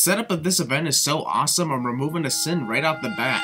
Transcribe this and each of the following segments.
setup of this event is so awesome, I'm removing a sin right off the bat.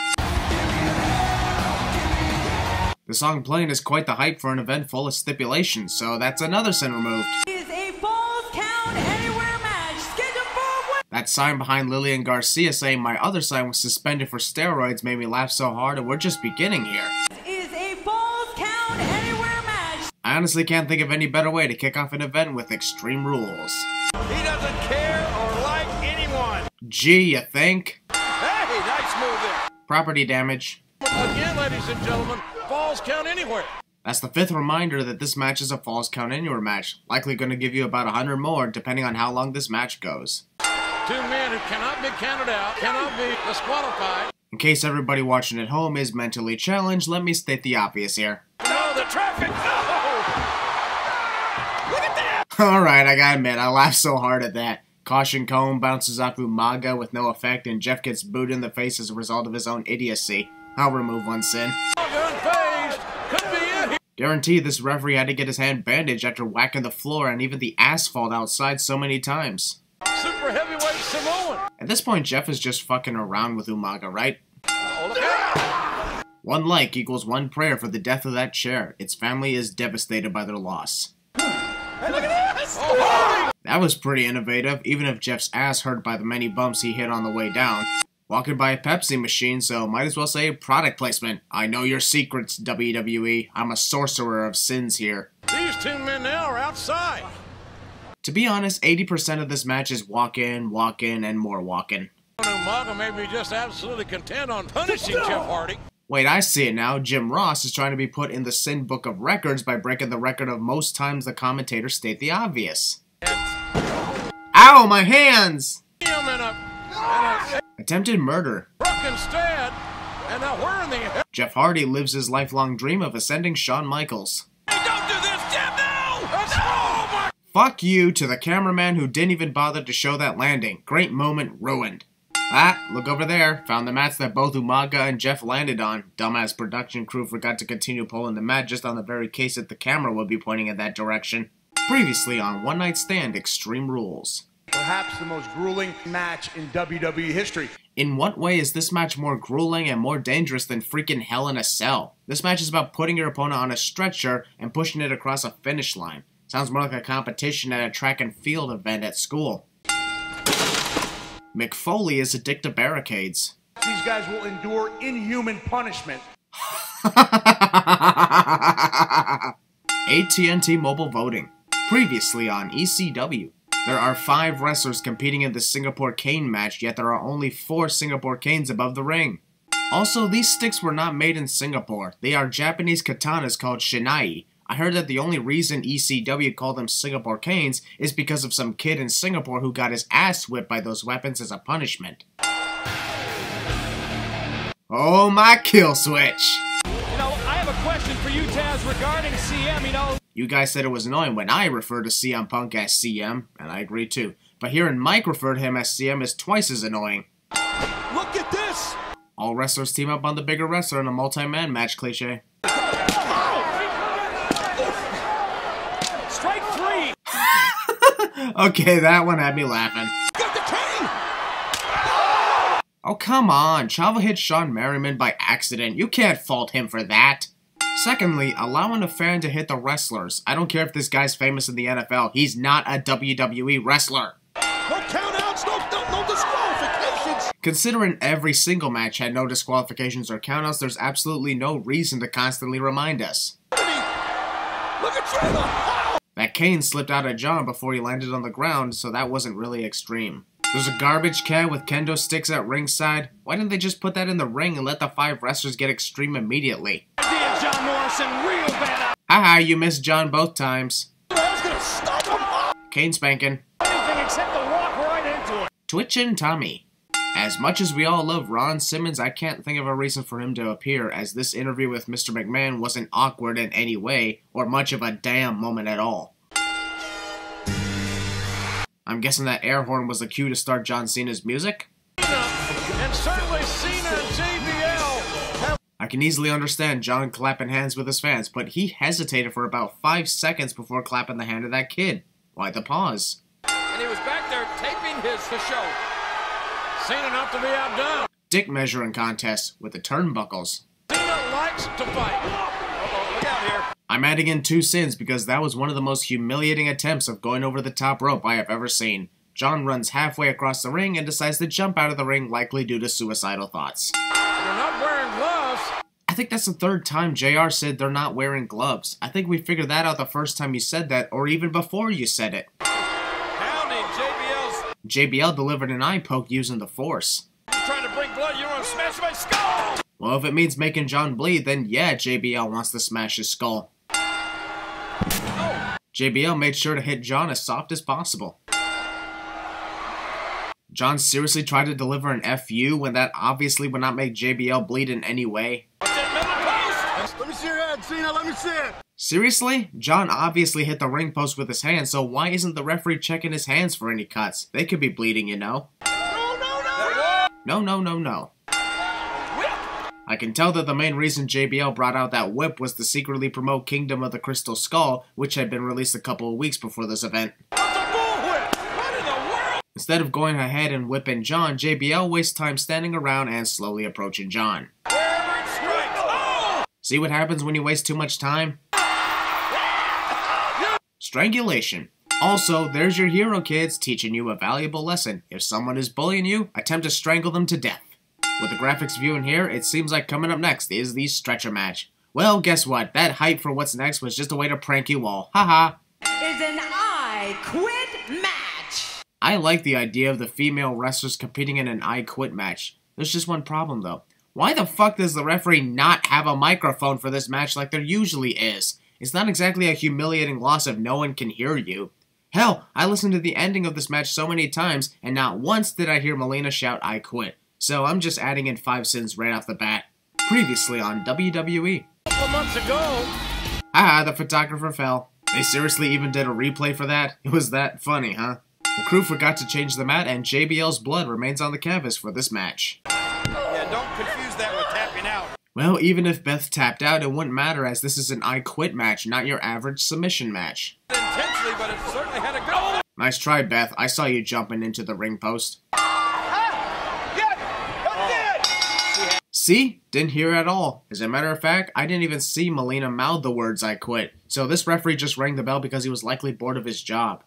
The song playing is quite the hype for an event full of stipulations, so that's another sin removed. Is a Falls Count Anywhere match scheduled for... That sign behind Lillian Garcia saying my other sign was suspended for steroids made me laugh so hard, and we're just beginning here. Is a Falls Count Anywhere match. I honestly can't think of any better way to kick off an event with extreme rules. He doesn't care or like anyone. Gee, you think? Hey, nice move there. Property damage. Again, ladies and gentlemen, Falls Count Anywhere. That's the 5th reminder that this match is a Falls Count Anywhere match. Likely going to give you about 100 more, depending on how long this match goes. Two men who cannot be counted out, cannot be disqualified. In case everybody watching at home is mentally challenged, let me state the obvious here. No, the traffic, no! Look at that! Alright, I gotta admit, I laughed so hard at that. Caution cone bounces off Umaga with no effect, and Jeff gets booed in the face as a result of his own idiocy. I'll remove one sin. Unfazed. Could be it. Guaranteed this referee had to get his hand bandaged after whacking the floor and even the asphalt outside so many times. Super heavyweight Samoan. At this point, Jeff is just fucking around with Umaga, right? Oh, look out. One like equals one prayer for the death of that chair. Its family is devastated by their loss. Hey, look at this! Oh, That was pretty innovative, even if Jeff's ass hurt by the many bumps he hit on the way down. Walking by a Pepsi machine, so might as well say product placement. I know your secrets, WWE. I'm a sorcerer of sins here. these two men now are outside. To be honest, 80% of this match is walk-in, and more walk-in. Umaga may be just absolutely content on punishing Jeff Hardy. Wait, I see it now. Jim Ross is trying to be put in the sin book of records by breaking the record of most times the commentators state the obvious. Ow, my hands! Him in a Attempted murder. broken stead, and now where in the hell? Jeff Hardy lives his lifelong dream of ascending Shawn Michaels. Hey, don't do this, Jeff! No! Oh my! Fuck you to the cameraman who didn't even bother to show that landing. Great moment ruined. Ah, look over there. Found the mats that both Umaga and Jeff landed on. Dumbass production crew forgot to continue pulling the mat just on the very case that the camera would be pointing in that direction. Previously on One Night Stand Extreme Rules. Perhaps the most grueling match in WWE history. In what way is this match more grueling and more dangerous than freaking Hell in a Cell? This match is about putting your opponent on a stretcher and pushing it across a finish line. Sounds more like a competition at a track and field event at school. Mick Foley is addicted to barricades. These guys will endure inhuman punishment. AT&T Mobile Voting. Previously on ECW. There are 5 wrestlers competing in the Singapore Cane match, yet there are only 4 Singapore Canes above the ring. Also, these sticks were not made in Singapore. They are Japanese katanas called shinai. I heard that the only reason ECW called them Singapore Canes is because of some kid in Singapore who got his ass whipped by those weapons as a punishment. Oh, my kill switch! You know, I have a question for you, Taz, regarding CM, you know. You guys said it was annoying when I referred to CM Punk as CM, and I agree too. But hearing Mike refer to him as CM is twice as annoying. Look at this! All wrestlers team up on the bigger wrestler in a multi-man match cliche. Strike 3! Okay, that one had me laughing. Got the cane! Oh, come on. Chavo hit Shawn Merriman by accident. You can't fault him for that. Secondly, allowing a fan to hit the wrestlers. I don't care if this guy's famous in the NFL. He's not a WWE wrestler. No countouts, no disqualifications! Considering every single match had no disqualifications or countouts, there's absolutely no reason to constantly remind us. Look at Trevor! That cane slipped out of John before he landed on the ground, so that wasn't really extreme. There's a garbage can with kendo sticks at ringside. Why didn't they just put that in the ring and let the 5 wrestlers get extreme immediately? John Morrison, real bad. Haha, you missed John both times. I was gonna stop him! Cane spanking. Anything except to walk right into it. Twitchin' Tommy. As much as we all love Ron Simmons, I can't think of a reason for him to appear, as this interview with Mr. McMahon wasn't awkward in any way, or much of a damn moment at all. I'm guessing that air horn was the cue to start John Cena's music? And certainly Cena and JBL have... I can easily understand John clapping hands with his fans, but he hesitated for about 5 seconds before clapping the hand of that kid. Why the pause? And he was back there taping his show. Cena not to be outdone. Dick measuring contest with the turnbuckles. Cena likes to fight. Uh-oh, look out here. I'm adding in 2 sins because that was one of the most humiliating attempts of going over the top rope I have ever seen. John runs halfway across the ring and decides to jump out of the ring, likely due to suicidal thoughts. You're not wearing gloves. I think that's the 3rd time JR said they're not wearing gloves. I think we figured that out the first time you said that, or even before you said it. Pounding JBL's. JBL delivered an eye poke using the Force. You're trying to bring blood. You want to smash my skull. Well, if it means making John bleed, then yeah, JBL wants to smash his skull. Oh. JBL made sure to hit John as soft as possible. John seriously tried to deliver an FU when that obviously would not make JBL bleed in any way. Let me see your head, Cena. Let me see it. Seriously? John obviously hit the ring post with his hand, so why isn't the referee checking his hands for any cuts? They could be bleeding, you know. No. I can tell that the main reason JBL brought out that whip was to secretly promote Kingdom of the Crystal Skull, which had been released a couple of weeks before this event. Instead of going ahead and whipping John, JBL wastes time standing around and slowly approaching John. See what happens when you waste too much time? Strangulation. Also, there's your hero, kids, teaching you a valuable lesson. If someone is bullying you, attempt to strangle them to death. With the graphics viewing here, it seems like coming up next is the stretcher match. Well, guess what? That hype for what's next was just a way to prank you all. Haha. Is an I Quit match. I like the idea of the female wrestlers competing in an I Quit match. There's just one problem though. Why the fuck does the referee not have a microphone for this match like there usually is? It's not exactly a humiliating loss if no one can hear you. Hell, I listened to the ending of this match so many times, and not once did I hear Melina shout, "I quit." So I'm just adding in 5 sins right off the bat. Previously on WWE. A couple of months ago. Ah, the photographer fell. They seriously even did a replay for that? It was that funny, huh? The crew forgot to change the mat, and JBL's blood remains on the canvas for this match. Yeah, don't confuse that with tapping out. Well, even if Beth tapped out, it wouldn't matter as this is an I Quit match, not your average submission match. Intensely, but it certainly had a good. Nice try, Beth. I saw you jumping into the ring post. See? Didn't hear at all. As a matter of fact, I didn't even see Melina mouth the words "I quit." So this referee just rang the bell because he was likely bored of his job.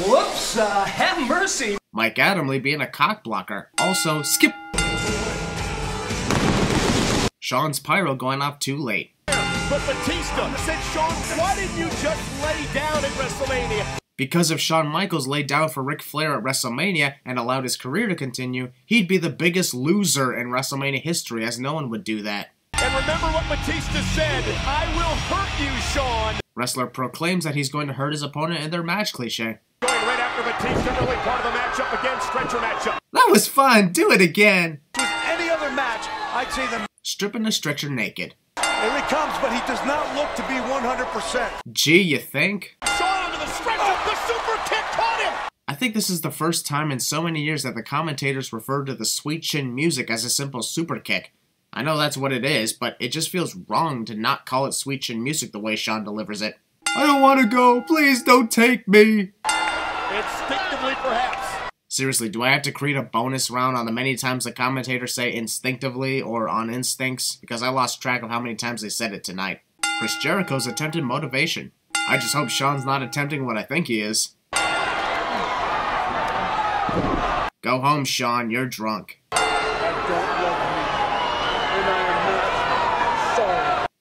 Whoops, have mercy. Mike Adamle being a cock blocker. Also, skip. Shawn's pyro going off too late. But Batista said, Shawn, why didn't you just lay down at WrestleMania? Because if Shawn Michaels laid down for Ric Flair at WrestleMania and allowed his career to continue, he'd be the biggest loser in WrestleMania history, as no one would do that. And remember what Batista said, I will hurt you, Shawn. Wrestler proclaims that he's going to hurt his opponent in their match cliche. Going right after Batista, early part of the matchup again, stretcher matchup. That was fun! Do it again! With any other match, I'd say the... Stripping the stretcher naked. Here he comes, but he does not look to be 100%. Gee, you think? Shawn onto the stretcher, the super kick caught him! I think this is the first time in so many years that the commentators referred to the sweet chin music as a simple super kick. I know that's what it is, but it just feels wrong to not call it sweet chin music the way Shawn delivers it. I don't want to go, please don't take me! Instinctively, perhaps. Seriously, do I have to create a bonus round on the many times the commentators say instinctively or on instincts? Because I lost track of how many times they said it tonight. Chris Jericho's attempted motivation. I just hope Shawn's not attempting what I think he is. Go home, Shawn, you're drunk.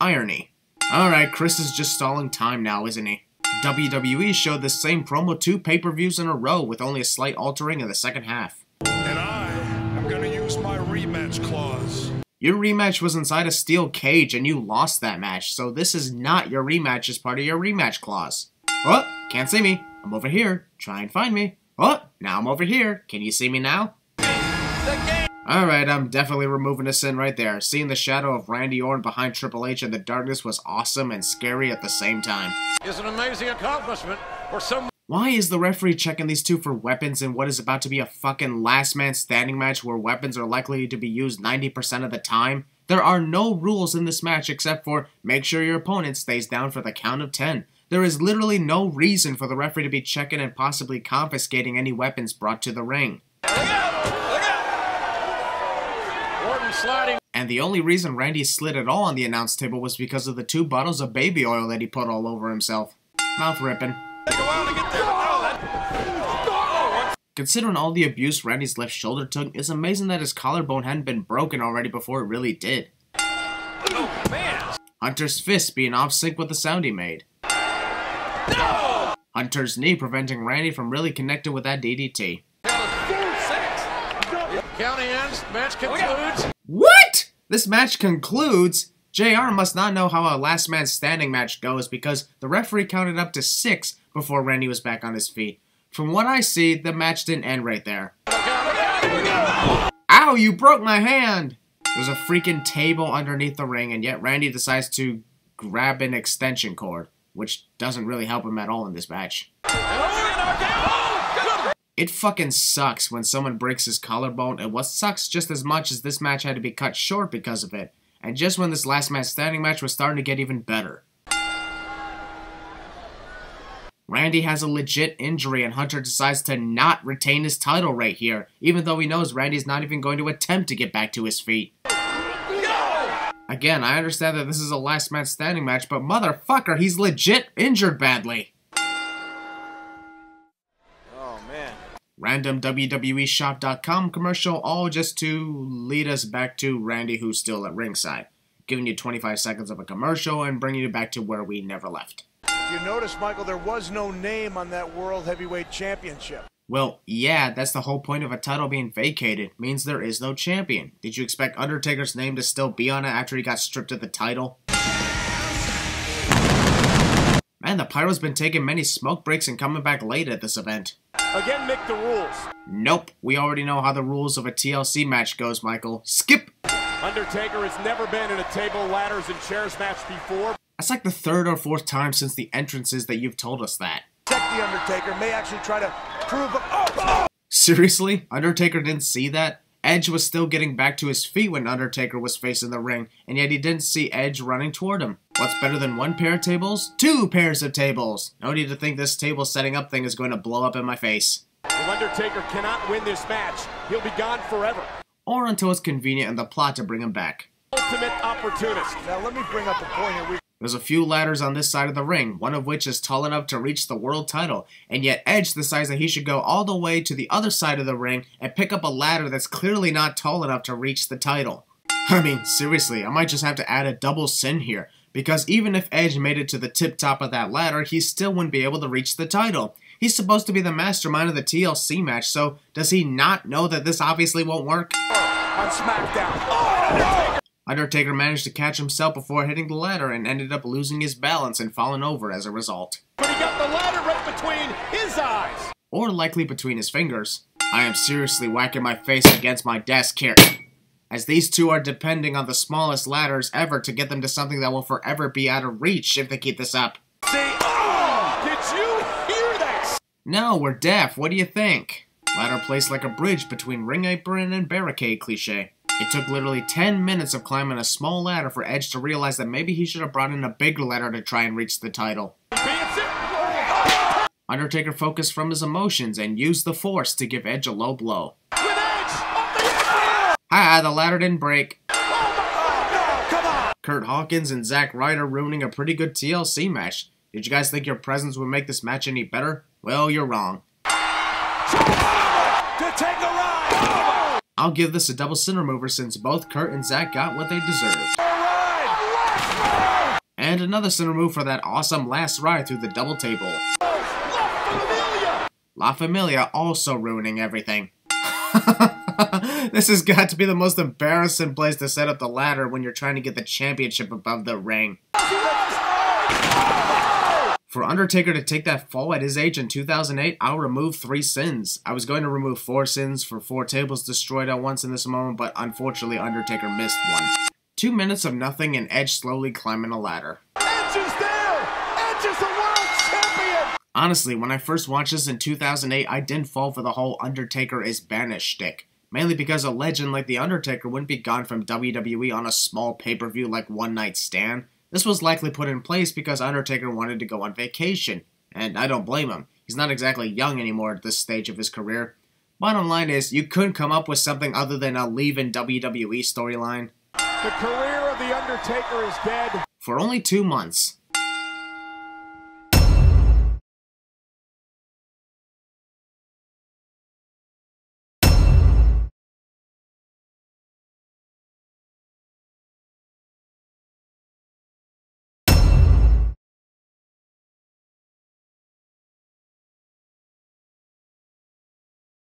Irony. Alright, Chris is just stalling time now, isn't he? WWE showed the same promo 2 pay-per-views in a row with only a slight altering in the second half. And I am gonna use my rematch clause. Your rematch was inside a steel cage and you lost that match, so this is not your rematch as part of your rematch clause. Oh, can't see me. I'm over here. Try and find me. Oh, now I'm over here. Can you see me now? Alright, I'm definitely removing a sin right there. Seeing the shadow of Randy Orton behind Triple H in the darkness was awesome and scary at the same time. Is an amazing accomplishment for someone. Why is the referee checking these two for weapons in what is about to be a fucking last man standing match where weapons are likely to be used 90% of the time? There are no rules in this match except for make sure your opponent stays down for the count of 10. There is literally no reason for the referee to be checking and possibly confiscating any weapons brought to the ring. sliding. And the only reason Randy slid at all on the announce table was because of the 2 bottles of baby oil that he put all over himself. Mouth ripping. Take a while to get there. Considering all the abuse Randy's left shoulder took, it's amazing that his collarbone hadn't been broken already before it really did. Oh, man. Hunter's fist being off sync with the sound he made. No! Hunter's knee preventing Randy from really connecting with that DDT. Counting ends. Match concludes. What? This match concludes? JR must not know how a last man standing match goes because the referee counted up to 6 before Randy was back on his feet. From what I see, the match didn't end right there. Ow, you broke my hand! There's a freaking table underneath the ring, and yet Randy decides to grab an extension cord, which doesn't really help him at all in this match. It fucking sucks when someone breaks his collarbone, and what sucks just as much is this match had to be cut short because of it, and just when this last man standing match was starting to get even better. Randy has a legit injury and Hunter decides to not retain his title right here, even though he knows Randy's not even going to attempt to get back to his feet. Again, I understand that this is a last man standing match, but motherfucker, he's legit injured badly. Oh, man. Random WWEshop.com commercial, all just to lead us back to Randy, who's still at ringside, giving you 25 seconds of a commercial and bringing you back to where we never left. You notice, Michael, there was no name on that World Heavyweight Championship. Well, yeah, that's the whole point of a title being vacated. Means there is no champion. Did you expect Undertaker's name to still be on it after he got stripped of the title? Man, the Pyro's been taking many smoke breaks and coming back late at this event. Again, Mick, the rules. Nope, we already know how the rules of a TLC match goes, Michael. Skip! Undertaker has never been in a table, ladders, and chairs match before. That's like the 3rd or 4th time since the entrances that you've told us that. The Undertaker may actually try to prove a... Seriously? Undertaker didn't see that? Edge was still getting back to his feet when Undertaker was facing the ring, and yet he didn't see Edge running toward him. What's better than 1 pair of tables? 2 pairs of tables! No need to think this table setting up thing is going to blow up in my face. If Undertaker cannot win this match, he'll be gone forever. Or until it's convenient in the plot to bring him back. Ultimate opportunist. Now let me bring up a point here. There's a few ladders on this side of the ring, one of which is tall enough to reach the world title, and yet Edge decides that he should go all the way to the other side of the ring and pick up a ladder that's clearly not tall enough to reach the title. I mean, seriously, I might just have to add a double sin here, because even if Edge made it to the tip top of that ladder, he still wouldn't be able to reach the title. He's supposed to be the mastermind of the TLC match, so does he not know that this obviously won't work? On SmackDown. Undertaker managed to catch himself before hitting the ladder and ended up losing his balance and falling over as a result. But he got the ladder right between his eyes. Or likely between his fingers. I am seriously whacking my face against my desk here, as these two are depending on the smallest ladders ever to get them to something that will forever be out of reach if they keep this up. See? Oh! Did you hear that? No, we're deaf. What do you think? Ladder placed like a bridge between ring apron and barricade cliche. It took literally 10 minutes of climbing a small ladder for Edge to realize that maybe he should have brought in a bigger ladder to try and reach the title. Undertaker focused from his emotions and used the force to give Edge a low blow. The ladder didn't break. Kurt Hawkins and Zack Ryder ruining a pretty good TLC match. Did you guys think your presence would make this match any better? Well, you're wrong. I'll give this a double sin remover since both Kurt and Zack got what they deserved. And another sin remove for that awesome last ride through the double table. La Familia also ruining everything. This has got to be the most embarrassing place to set up the ladder when you're trying to get the championship above the ring. For Undertaker to take that fall at his age in 2008, I'll remove 3 sins. I was going to remove 4 sins for 4 tables destroyed at once in this moment, but unfortunately Undertaker missed one. 2 minutes of nothing and Edge slowly climbing a ladder. Edge is there! Edge is the world champion! Honestly, when I first watched this in 2008, I didn't fall for the whole Undertaker is banished shtick. Mainly because a legend like The Undertaker wouldn't be gone from WWE on a small pay-per-view like One Night Stand. This was likely put in place because Undertaker wanted to go on vacation, and I don't blame him. He's not exactly young anymore at this stage of his career. Bottom line is, you couldn't come up with something other than a leave-in WWE storyline. The career of The Undertaker is dead. For only 2 months,